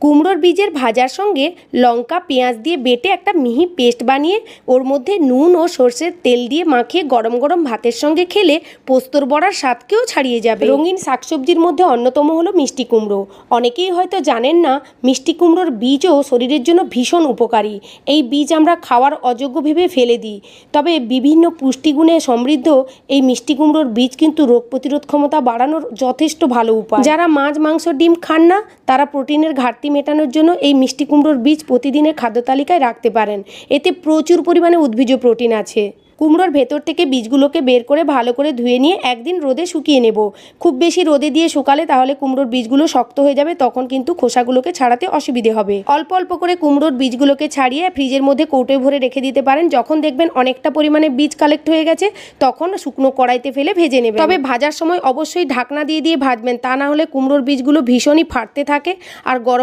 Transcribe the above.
কুমড়োর বীজের ভাজার সঙ্গে লঙ্কা পেঁয়াজ দিয়ে বেটে একটা মিহি পেস্ট বানিয়ে ওর মধ্যে নুন ও সর্ষের তেল দিয়ে মাখিয়ে গরম গরম ভাতের সঙ্গে খেলে পোস্তর বড়ার স্বাদকেও ছাড়িয়ে যাবে। রঙিন শাকসবজির মধ্যে অন্যতম হলো মিষ্টি কুমড়ো। অনেকেই হয়তো জানেন না মিষ্টি কুমড়োর বীজও শরীরের জন্য ভীষণ উপকারী। এই বীজ আমরা খাওয়ার অযোগ্য ভেবে ফেলে দিই, তবে বিভিন্ন পুষ্টিগুণে সমৃদ্ধ এই মিষ্টি কুমড়োর বীজ কিন্তু রোগ প্রতিরোধ ক্ষমতা বাড়ানোর যথেষ্ট ভালো উপায়। যারা মাছ মাংস ডিম খান না তারা প্রোটিনের ঘাটতি মেটানোর জন্য এই মিষ্টি কুমড়োর বীজ প্রতিদিনের খাদ্য তালিকায় রাখতে পারেন। এতে প্রচুর পরিমাণে উদ্ভিজ্জ প্রোটিন আছে। কুমড়োর ভেতর থেকে বীজগুলোকে বের করে ভালো করে ধুয়ে নিয়ে একদিন রোদে শুকিয়ে নেব। খুব বেশি রোদে দিয়ে শুকালে তাহলে কুমড়োর বীজগুলো শক্ত হয়ে যাবে, তখন কিন্তু খোসাগুলোকে ছাড়াতে অসুবিধে হবে। অল্প অল্প করে কুমড়োর বীজগুলোকে ছাড়িয়ে ফ্রিজের মধ্যে কৌটোয় ভরে রেখে দিতে পারেন। যখন দেখবেন অনেকটা পরিমাণে বীজ কালেক্ট হয়ে গেছে তখন শুকনো কড়াইতে ফেলে ভেজে নেবেন। তবে ভাজার সময় অবশ্যই ঢাকনা দিয়ে দিয়ে ভাজবেন, তা না হলে কুমড়োর বীজগুলো ভীষণই ফাটতে থাকে আর গরম